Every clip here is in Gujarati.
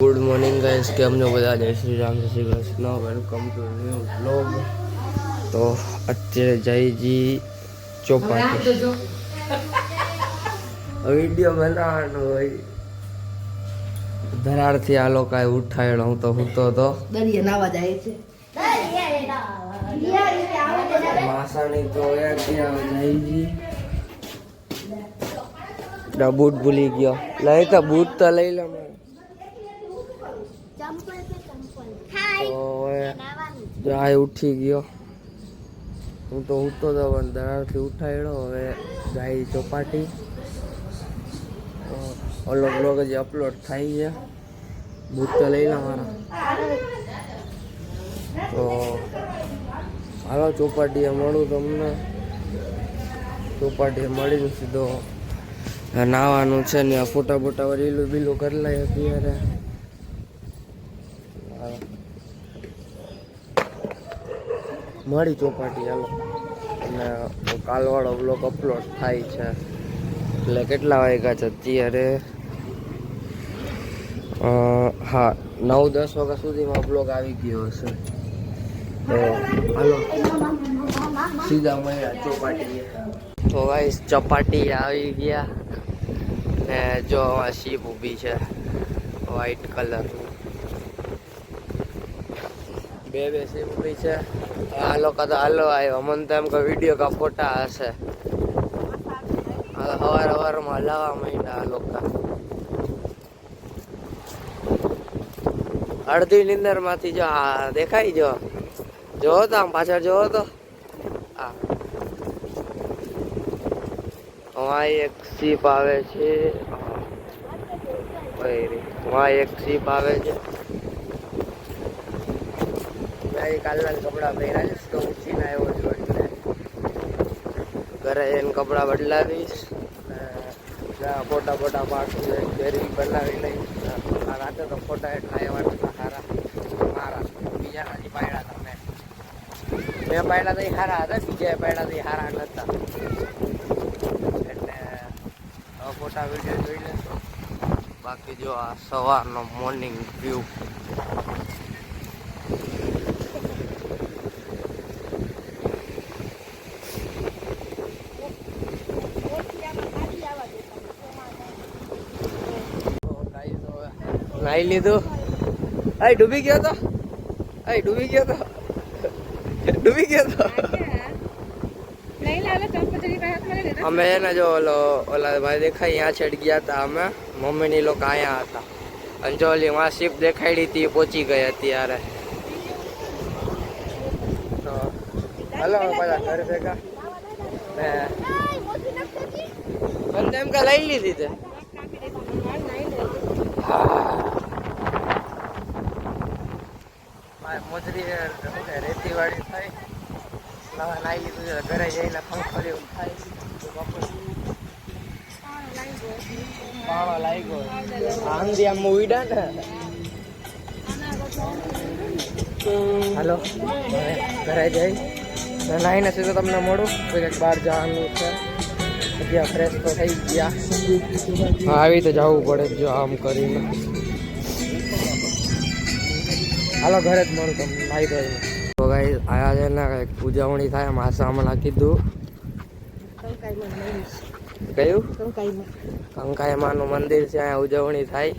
ગુડ મોર્નિંગ ગાઈસ, કેમ છો બધા? જય શ્રી રામ, જય Shri Krishna, welcome to new blog. તો અત્યારે જયજી ચોપાટી વિડીયો બનાવવાનો હોય ધરારથી આ લોકો ઉઠાડ્યો. હું તો દરિયા નાવા જાય છે. માસાણી તો જયજી બૂટ ભૂલી ગયો. લઈ તો બૂટ તો લઈ લે. ઉઠી ગયો. હું તો ઉઠતો હતો પણ દરારથી ઉઠાડ્યો. હવે ગાય ચોપાટી ઓલો બ્લોગ હજી અપલોડ થાય છે. બૂટ તો લઈ લો મારા. તો હાલો ચોપાટીએ મળું તમને. ચોપાટીએ મળીને સીધો નાવાનું છે ને ફોટા બોટા રીલું બીલું કરી લઈએ અત્યારે. મળી ચોપાટી હાલો. અને કાલવાળો બ્લોગ અપલોડ થાય છે એટલે કેટલા વાગ્યા છે અત્યારે? હા, 9-10 વાગ્યા સુધીમાં બ્લોગ આવી ગયો હશે. તો હાલો સીધા મળ્યા ચોપાટી. તો ગાઈસ ચોપાટી આવી ગયા ને જો આ શીપ ઊભી છે વ્હાઈટ કલરની. બે શીપ ઊભી છે. આ લોકો તો હાલો આવ્યો. મને તો એમ કે વિડીયો કા ફોટા હશે. સવારમાં હલાવા માંડ્યા આ લોકો. અડધી નીંદર માંથી જો આ દેખાય જોવો તો આમ પાછળ જોવો તો એક શીપ આવે છે. એક શીપ આવે છે. કાલના કપડા પહેરાવીશ તો ઉઠીને આવ્યો છું એટલે ઘરે જઈને કપડા બદલાવીશ. ફોટા પાડું ઘેરી બનાવી લઈશ. રાતે તો ફોટા એટલા એવા નતા સારા મારા. બીજા હજી પાડ્યા હતા મેં પાડ્યા તો સારા હતા. બીજા પાડ્યા તો સારા નતા. એટલે ફોટા વિડીયો જોઈ લેશો. બાકી જો આ સવારનો મોર્નિંગ વ્યૂ. નાઈ લીધું. ડૂબી ગયો તો. અમે એને જો ઓલા ભાઈ દેખાય અહીંયા છેડ ગયા હતા. અમે મમ્મીની લોકો અહીંયા હતા. અને જો ઓલી માં શીપ દેખાડી હતી પહોંચી ગઈ અત્યારે. તો હલો બધા ઘર ભેગા ને એમ કે લઈ લીધી તે. મોજરી રેતી વાળી થાય. નાઈ લીધું છે. ઘરે જઈને ફંફરી થાય. પાણો લાગ્યો. આંધી આમ ઉડા ને. હાલો ઘરે જઈ નાઈને સીધો તમને મળું. કંઈક બહાર જવાનું છે. ત્યાં ફ્રેશ તો થઈ ગયા. આવી તો જવું પડે જો આમ કરીને. હાલો ઘરે જ મળું તમને નાઈ ધોઈને. તો ગાઈસ આયા છે ને કંઈક ઉજવણી થાય. માસા હમણાં કીધું. કયું? કંકાઈમાનું મંદિર છે. અહીંયા ઉજવણી થાય.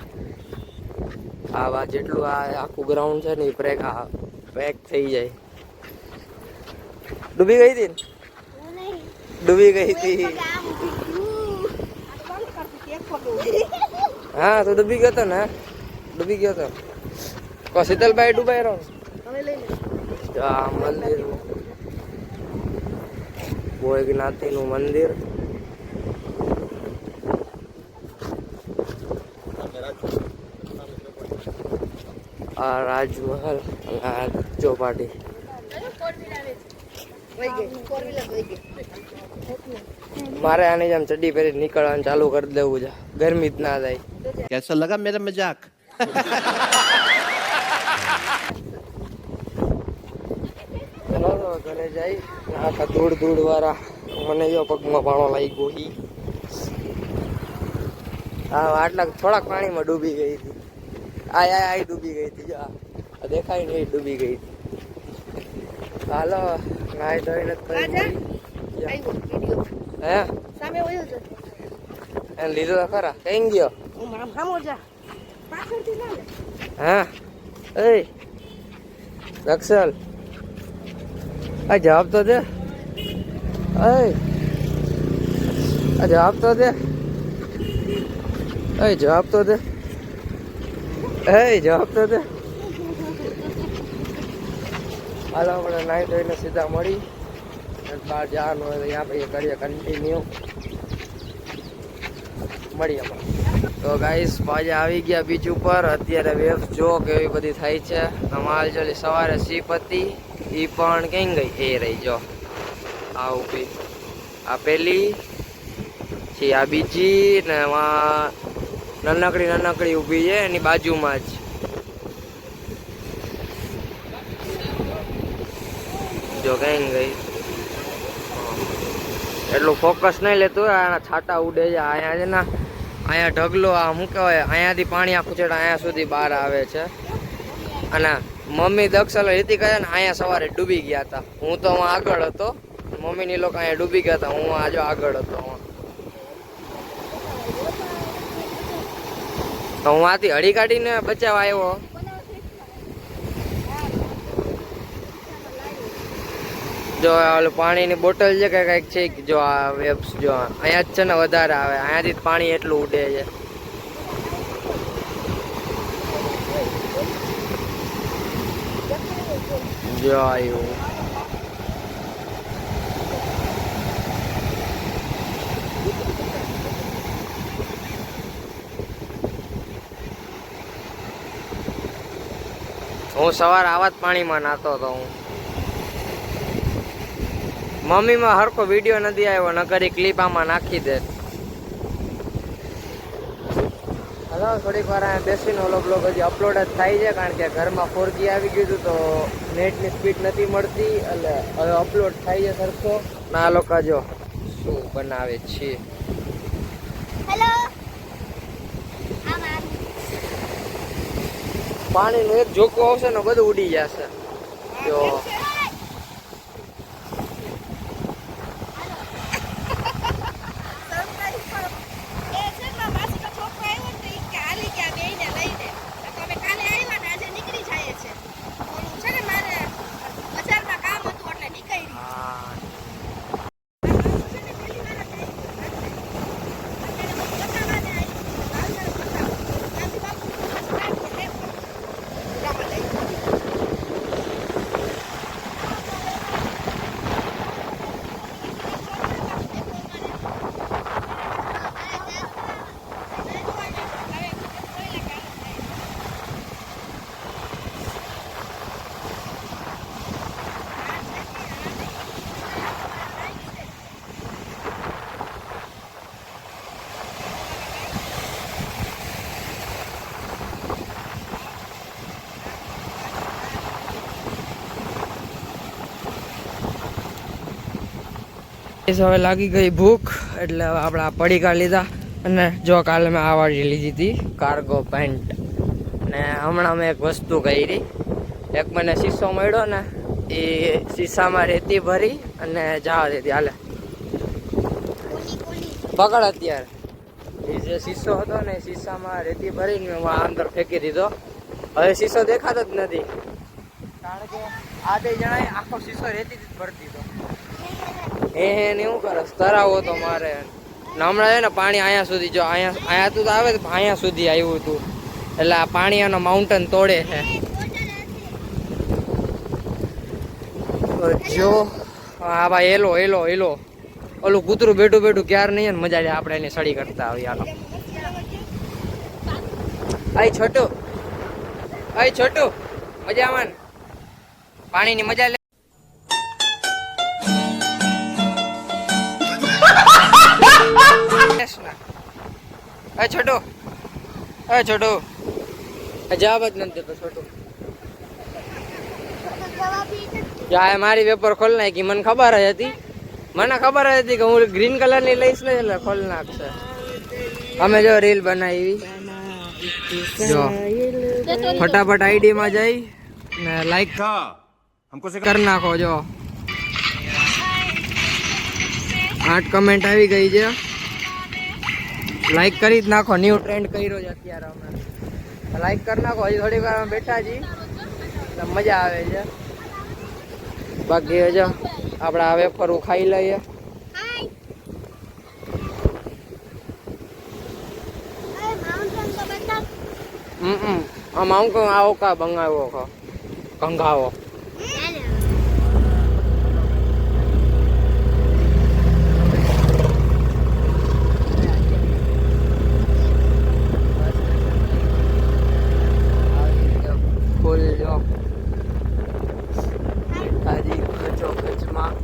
આ જેટલું આ આખું ગ્રાઉન્ડ છે ને એ પેક થઈ જાય. ડૂબી ગઈ હતી. હા તો ડૂબી ગયો હતો ને. શીતલભાઈ ડૂબાઈ રહ્યો. આ મંદિર ભોળનાથી નું મંદિર. આ રાજમહલ અને આ ચોપાટી. મારે આની જેમ ચડ્ડી પહેરી નીકળવાનું ચાલુ કરી દેવું છે. ગરમી જ ના થાય. कैसा लगा मेरा मजाक? ઘરે જાય આખા ધૂળ વાળા. મને જો પગમાં પાણો લાગી ગયો. હા આટલા થોડાક પાણીમાં ડૂબી ગઈ હતી. આ ડૂબી ગઈ હતી જો આ દેખાય ને એ ડૂબી ગઈ હતી હાલો નાઈ ધોઈને હે સામે વયો છે એને લીધો તો ખરા કઈ ગયો હું આમ સામો જા પાછળથી ના લે હા એ રક્ષલ આ જવાબ તો દે આ જવાબ તો દે જવાબ તો દે જવાબ તો દે હાલો આપણે નાઈ ધોઈને સીધા મળી બહાર જવાનું હોય તો અહીંયા પછી કરીએ કન્ટિન્યુ મળીએ તો ગાઈસ પાછા આવી ગયા બીચ ઉપર અત્યારે વેવ જો કેવી બધી થાય છે અમારે જો સવારે સીપ હતી એ પણ કઈ ગઈ એ રહી જો આ ઊભી આ પેલી છે આ બીજી ને એમાં નાનકડી ઊભી છે એની બાજુમાં જ જો કઈ ગઈ એટલું ફોકસ નહીં લેતું આના છાટા ઉડે છે અહીંયા છે ને અહીંયા ઢગલો આ શું કહેવાય અહીંયાથી પાણી આખું છેડા અહીંયા સુધી બહાર આવે છે અને મમ્મી દક્ષલ રીતિ કહે ને અહીંયા સવારે ડૂબી ગયા હતા હું તો આગળ હતો મમ્મીની લોકો અહીંયા ડૂબી ગયા હતા હું આજે આગળ હતો તો હું આથી હળી કાઢીને બચાવવા આવ્યો જો ઓલું પાણીની બોટલ છે કે કંઈક છે જો આ વેબ્સ જો અહીંયા જ છે ને વધારે આવે અહીંયાથી જ પાણી એટલું ઉડે છે જો આવ્યું હું સવાર આવા જ પાણીમાં નાતો હતો હું મમ્મીમાં હરખો વિડીયો નથી આવ્યો નકરી ક્લિપ આમાં નાખી દે હલો થોડીક વાર અહીંયા બેસીને ઓલો બ્લોગ હજી અપલોડ જ થાય છે કારણ કે ઘરમાં 4G આવી ગયું હતું તો નેટની સ્પીડ નથી મળતી એટલે હવે અપલોડ થાય છે સરખો ના લોકો જો શું બનાવે છે હેલો પાણીનું એક ઝોકું આવશે ને બધું ઉડી જશે જો હવે લાગી ગઈ ભૂખ એટલે હવે આપણે પડીકા લીધા અને જો કાલે મેં આ વાળી લીધી હતી કાર્ગો પેન્ટ ને હમણાં મેં એક વસ્તુ કરી એક મને શીશો મળ્યો ને એ શીશામાં રેતી ભરી અને જવા દેતી હાલે પકડ અત્યારે એ જે શીશો હતો ને શીશામાં રેતી ભરીને મેં અંદર ફેંકી દીધો હવે શીશો દેખાતો જ નથી કારણ કે આ બે જણાએ આખો શીશો રેતી જ ભરી દીધો એને એવું કરસ તરાવો તો મારે હમણાં છે ને પાણી અહીંયા સુધી જો અહીંયા તો આવે તો અહીંયા સુધી આવ્યું હતું એટલે આ પાણી એનો માઉન્ટેન તોડે છે જો હા ભાઈ એલો ઓલું કૂતરું બેઠું ક્યાર નહીં ને મજા લે આપણે એની સડી કરતા આવી હાલો આઈ છોટું મજામાં પાણીની મજા લે છોટો જવાબ જ નથી દેતો છોટો જાય મારી પેપર ખોલ નાખી મને ખબર જ હતી કે હું ગ્રીન કલર ની લઈશ ને એટલે ખોલ નાખશે અમે જો રીલ બનાવી જો ફટાફટ આઈડી માં જઈ ને લાઈક કરી નાખો. જો 8 કમેન્ટ આવી ગઈ છે. લાઈક કરી જ નાખો. ન્યુ ટ્રેન્ડ કર્યો છે અત્યારે અમે. લાઈક કરી નાખો. હજી થોડી વાર અમે બેઠા છીએ એટલે મજા આવે છે. બાકી જો આપણે આ વેફરું ખાઈ લઈએ. આમાં હું કહું આવો કા બંગાવો ખો કંગાવો. ફૂલ જો તાજી કચો કચમાં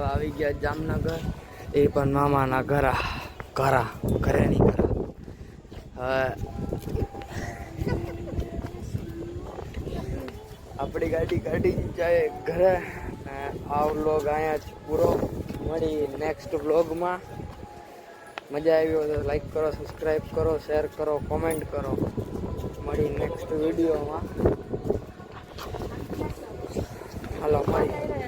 આવી ગયા જામનગર. એ પણ મામાના ઘરે નહીં હવે આપણી ગાડી કાઢી જાય ઘરે. આ વ્લોગ અહીંયા પૂરો. મળી નેક્સ્ટ વ્લોગમાં. મજા આવી હોય તો લાઈક કરો, સબસ્ક્રાઈબ કરો, શેર કરો, કોમેન્ટ કરો. મળી નેક્સ્ટ વિડીયોમાં. હાલો મળી.